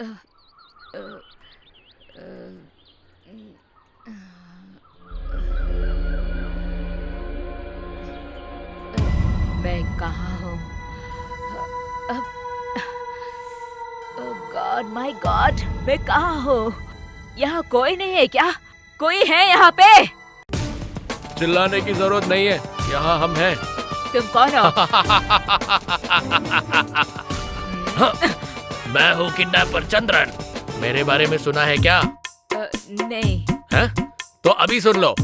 मैं कहाँ हूँ? गॉड माय गॉड, मैं कहाँ हूँ? यहाँ कोई नहीं है क्या? कोई है यहाँ पे? चिल्लाने की जरूरत नहीं है, यहाँ हम हैं। तुम कौन हो? मैं हूँ किडनैपर चंद्रन। मेरे बारे में सुना है क्या? नहीं। है? तो अभी सुन लो।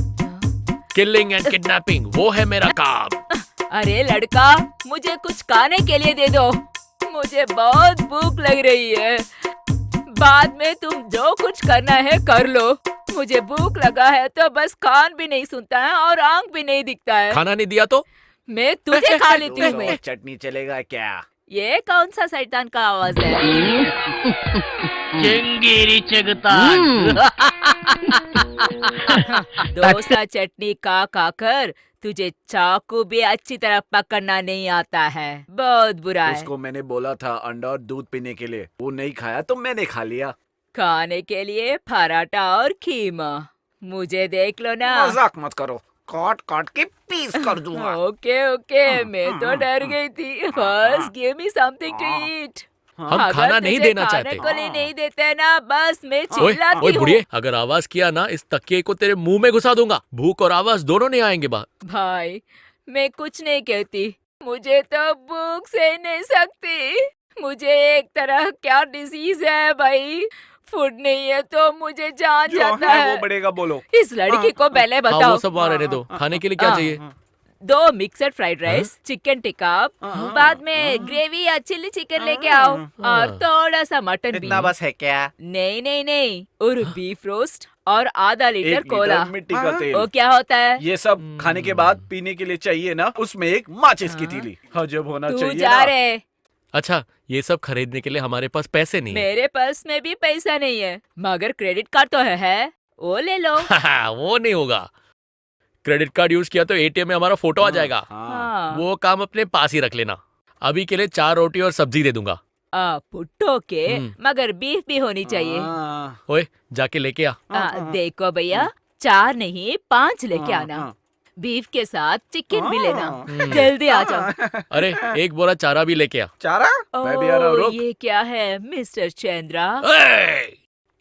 किलिंग एंड किडनैपिंग वो है मेरा काम। अरे लड़का, मुझे कुछ खाने के लिए दे दो। मुझे बहुत भूख लग रही है। बाद में तुम जो कुछ करना है कर लो। मुझे भूख लगा है तो बस कान भी नहीं सुनता है और आंख भी नहीं दिखता है। खाना नहीं दिया तो? मैं तुझे खा लेती हूँ। मैं चटनी चलेगा क्या? ये कौन सा शैतान का आवाज है? चंगेरी चगतान। डोसा चटनी खा कर तुझे चाकू भी अच्छी तरह पकड़ना नहीं आता है। बहुत बुरा है। उसको मैंने बोला था अंडा और दूध पीने के लिए, वो नहीं खाया तो मैंने खा लिया। खाने के लिए पराठा और खीमा। मुझे देख लो ना। मजाक मत करो, काट काट के पीस कर दूंगा। ओके ओके, मैं तो डर गई थी। बस give me something to eat. हम खाना नहीं देना चाहते। खाने को नहीं देते ना, बस मैं ओए चिल्लाती ओए हूँ। बुढ़िए, अगर आवाज किया ना इस तकिए को तेरे मुंह में घुसा दूंगा। भूख और आवाज दोनों नहीं आएंगे बाहर। भाई, मैं कुछ नहीं कहती। मुझे तो भूख सह नहीं सकती। मुझे एक तरह क्या डिजीज है भाई। फूड नहीं है तो मुझे जान जो जाता है है। वो बढ़ेगा, बोलो। इस लड़की को पहले हाँ, बताओ। वो सब वहाँ रहने दो। खाने के लिए क्या चाहिए? 2 mixed fried rice, chicken tikka, बाद में ग्रेवी या चिल्ली चिकन लेके आओ और थोड़ा सा मटन भी। इतना बस है क्या? नहीं नहीं नहीं, और बीफ रोस्ट और आधा लीटर 1 कोला। लीटर मिट्टी का तेल। वो क्या होता है? ये सब खाने के बाद पीने के लिए चाहिए ना, उसमें एक माचिस की तीली हजम होना तू चाहिए जा ना। रहे? अच्छा, ये सब खरीदने के लिए हमारे पास पैसे नहीं है। मेरे पर्स में भी पैसा नहीं है, मगर क्रेडिट कार्ड तो है, वो ले लो। वो नहीं होगा। क्रेडिट कार्ड यूज किया तो एटीएम में हमारा फोटो आ जाएगा। हाँ। वो काम अपने पास ही रख लेना। अभी के लिए 4 रोटी और सब्जी दे दूंगा। पुट्टो के, मगर बीफ भी होनी चाहिए। ओए, जाके लेके आ। देखो भैया, 4 नहीं 5 लेके आना। बीफ के साथ चिकन भी लेना। जल्दी आ जाओ। अरे, एक बोरा चारा भी लेके आ। चारा? मैं भी आ रहा हूँ, रुक। ये क्या है mister Chandra?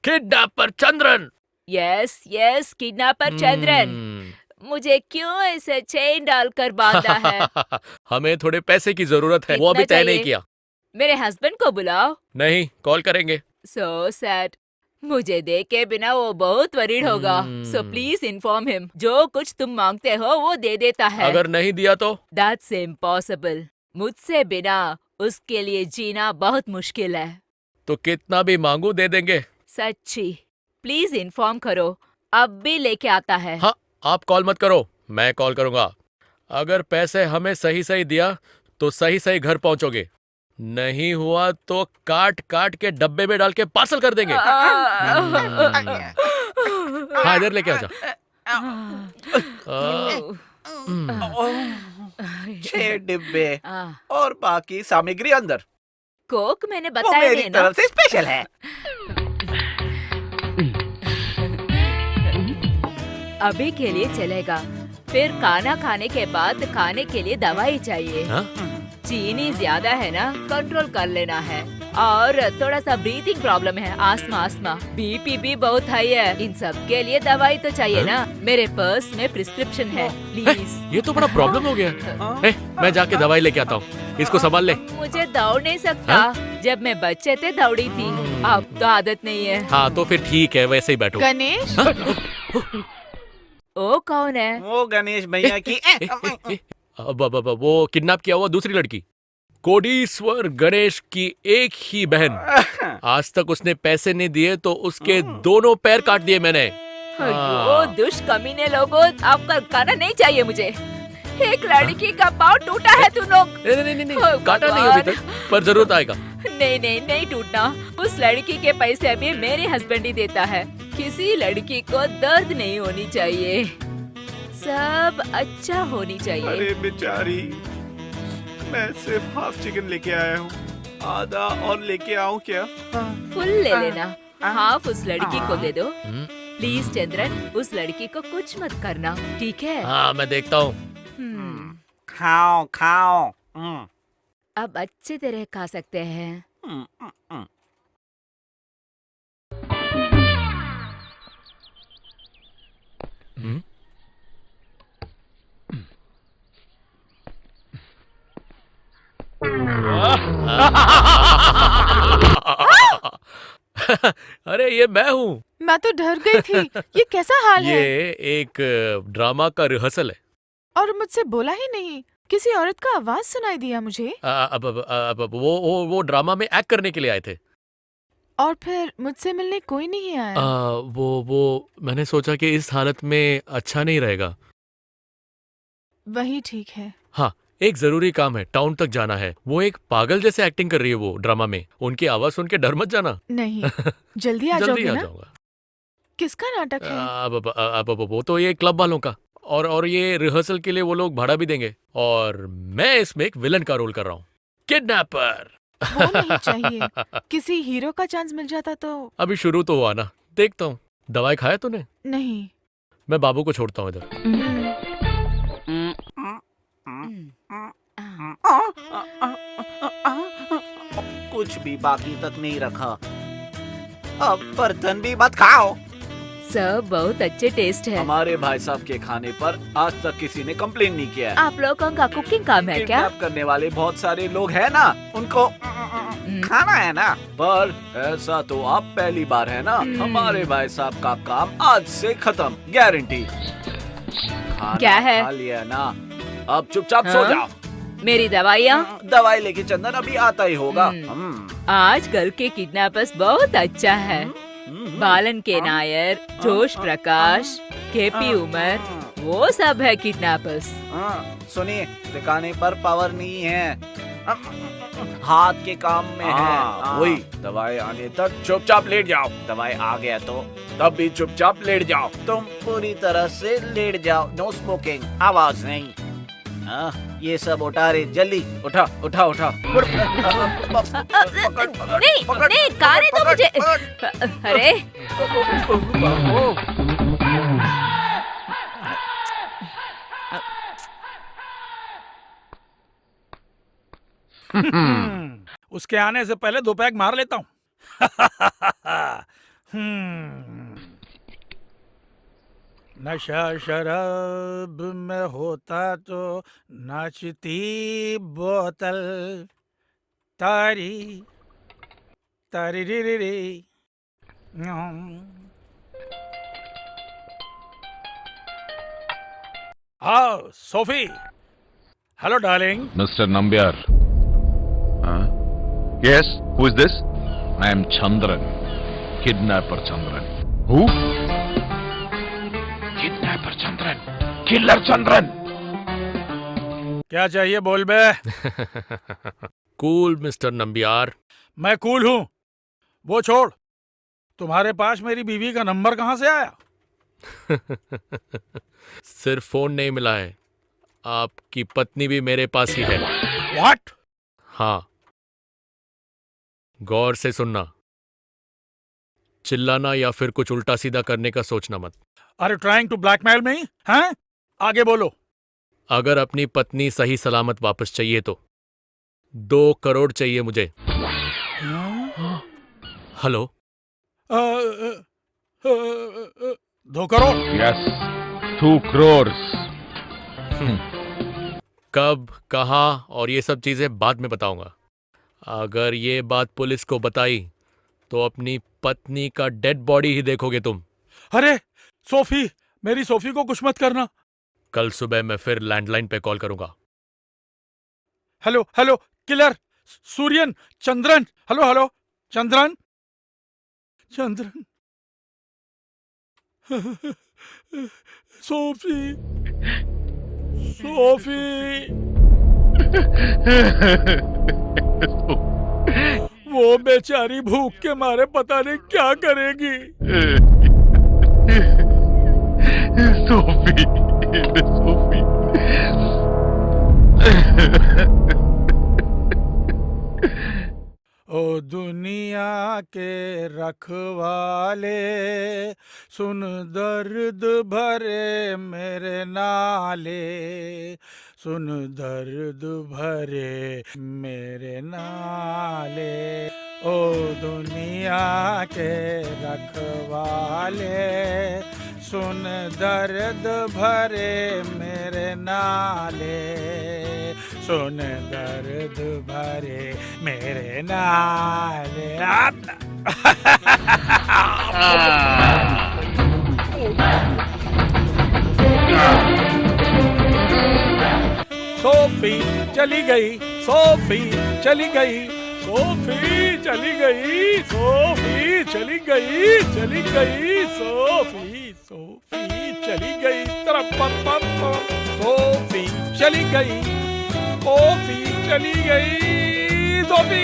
Kidnapper Chandran. Yes yes, kidnapper Chandran. मुझे क्यों ऐसे चेन डालकर बांधा है? हमें थोड़े पैसे की जरूरत है, वो कितना अभी तय नहीं चाहिए? किया। मेरे हस्बैंड को बुलाओ। नहीं, कॉल करेंगे। So sad. मुझे देखे बिना वो बहुत वरीड होगा। So please inform him. जो कुछ तुम मांगते हो वो दे देता है। अगर नहीं दिया तो? That's impossible. मुझसे बिना उसके लिए जीना बहुत मुश्किल है। तो कितना भी मांगू दे देंगे। सच्ची, प्लीज इन्फॉर्म करो। अब भी लेके आता है। हाँ, आप कॉल मत करो, मैं कॉल करूंगा। अगर पैसे हमें सही सही दिया तो सही सही घर पहुंचोगे। नहीं हुआ तो काट काट के डब्बे में डाल के पार्सल कर देंगे। हाँ, इधर लेके आ जा। 6 डिब्बे और बाकी सामग्री अंदर। कोक मैंने वो बताया मेरी नहीं ना। तरफ से स्पेशल है। अभी के लिए चलेगा, फिर खाना खाने के बाद खाने के लिए दवाई चाहिए। हाँ? चीनी ज्यादा है ना, कंट्रोल कर लेना है। और थोड़ा सा ब्रीथिंग प्रॉब्लम है, आस्मा, बीपी भी बहुत हाई है। इन सब के लिए दवाई तो चाहिए ना। मेरे पर्स में प्रिस्क्रिप्शन है, प्लीज। ये तो बड़ा प्रॉब्लम हो गया। मैं जाके दवाई लेके आता हूँ, इसको संभाल ले। मुझे दौड़ नहीं सकता। जब मैं बच्चे थे दौड़ी थी, अब तो आदत नहीं है। हाँ, तो फिर ठीक है, वैसे ही बैठो। गणेश, ओ कौन है? वो गणेश भैया की वो किडनैप किया हुआ दूसरी लड़की, कोडीश्वर गणेश की एक ही बहन। आज तक उसने पैसे नहीं दिए तो उसके दोनों पैर काट दिए मैंने। अयो दुष्ट कमीने लोगों, आपका खाना नहीं चाहिए मुझे। एक लड़की का पाँव टूटा है तुम लोग। नहीं, काटा नहीं अभी तक, पर जरूर आएगा। नहीं टूटना। उस लड़की के पैसे भी मेरे हस्बैंड ही देता है। किसी लड़की को दर्द नहीं होनी चाहिए, सब अच्छा होनी चाहिए। अरे बेचारी, मैं सिर्फ हाफ चिकन लेके आया हूँ। आधा और लेके आऊं क्या? फुल ले लेना, हाफ उस लड़की को दे दो। हम्म, प्लीज चंद्रन, उस लड़की को कुछ मत करना, ठीक है? हाँ मैं देखता हूँ। खाओ खाओ। अब अच्छी तरह खा सकते हैं। हम्म? अरे ये मैं हूँ। मैं तो डर गई थी। ये कैसा हाल ये है? एक ड्रामा का रिहर्सल है। और मुझसे बोला ही नहीं। किसी औरत का आवाज सुनाई दिया मुझे। अब वो ड्रामा में एक्ट करने के लिए आए थे। और फिर मुझसे मिलने कोई नहीं आया। वो मैंने सोचा कि इस हालत में अच्छा नहीं रहेगा। वही ठीक है। हाँ, एक जरूरी काम है, टाउन तक जाना है। वो एक पागल जैसे एक्टिंग कर रही है वो ड्रामा में। उनकी आवाज सुन के डर मत जाना। नहीं, जल्दी आ जल्दी जाओगे आ ना? जाऊंगा। किसका नाटक है? अब वो तो ये क्लब वालों का। और ये रिहर्सल के लिए वो लोग भाड़ा भी देंगे। और मैं इसमें एक विलन का रोल कर रहा हूँ, किडनैपर। वो नहीं चाहिए। किसी हीरो का चांस मिल जाता तो। अभी शुरू तो हुआ ना, देखता हूँ। दवाई खाया तूने? नहीं। मैं बाबू को छोड़ता हूँ इधर। कुछ भी बाकी तक नहीं रखा। अब बर्तन भी मत खाओ। सब बहुत अच्छे टेस्ट है। हमारे भाई साहब के खाने पर आज तक किसी ने कंप्लेन नहीं किया है। आप लोगों का कुकिंग काम है क्या? किडनैप करने वाले बहुत सारे लोग हैं ना, उनको खाना है ना। पर ऐसा तो आप पहली बार है ना। हमारे भाई साहब का काम आज से खत्म, गारंटी। खाना क्या है? खा लिया ना, अब चुपचाप सो हाँ? जाओ। मेरी दवाइयाँ? दवाई लेके चंदन अभी आता ही होगा। आजकल के किडनैपर्स बहुत अच्छा है। बालन के नायर, जोश प्रकाश, केपी उमर, वो सब है किडनैपर्स। सुनिए, दिखाने पर पावर नहीं है, हाथ के काम में है। वही दवाई आने तक चुपचाप लेट जाओ। दवाई आ गया तो तब भी चुपचाप लेट जाओ। तुम पूरी तरह से लेट जाओ। नो स्मोकिंग, आवाज नहीं। ये सब उठा रे, जल्दी उठा उठा उठा। नहीं, खाने दो मुझे। अरे उसके आने से पहले 2 पैक मार लेता हूँ। नशा शराब में होता तो नाचती बोतल। तारी तारी री री री। हाँ Sophie. Hello darling. Mr. Nambiar. Yes, who is this? I am Chandran, kidnapper Chandran. Who? Kidnapper Chandran, killer Chandran. क्या चाहिए बोल बे। Cool mister Nambiar. मैं कूल हूँ, वो छोड़। तुम्हारे पास मेरी बीवी का नंबर कहाँ से आया? सिर्फ फोन नहीं मिला है, आपकी पत्नी भी मेरे पास ही है। What? हाँ, गौर से सुनना। चिल्लाना या फिर कुछ उल्टा सीधा करने का सोचना मत। Are you trying to blackmail me? हैं? आगे बोलो। अगर अपनी पत्नी सही सलामत वापस चाहिए तो 2 करोड़ चाहिए मुझे। हेलो? 2 करोड़? Yes, 2 crores. कब, कहाँ और ये सब चीजें बाद में बताऊंगा। अगर ये बात पुलिस को बताई तो अपनी पत्नी का डेड बॉडी ही देखोगे तुम। अरे सोफी, मेरी सोफी को कुछ मत करना। कल सुबह मैं फिर लैंडलाइन पे कॉल करूंगा। Hello hello, killer Suryan, Chandran. Hello hello, Chandran, Chandran. Sophie, Sophie. वो बेचारी भूख के मारे पता नहीं क्या करेगी। Sophie, Sophie. ओ दुनिया के रखवाले, सुन दर्द भरे मेरे नाले, सुन दर्द भरे मेरे नाले। ओ दुनिया के रखवाले, सुन दर्द भरे मेरे नाले, सुन दर्द भरे मेरे नाले। सोफी चली गई, सोफी चली गई, सोफी चली गई, सोफी चली गई, चली गई, सोफी, सोफी चली गई, सोफी चली गई, सोफी चली गई, सोफी।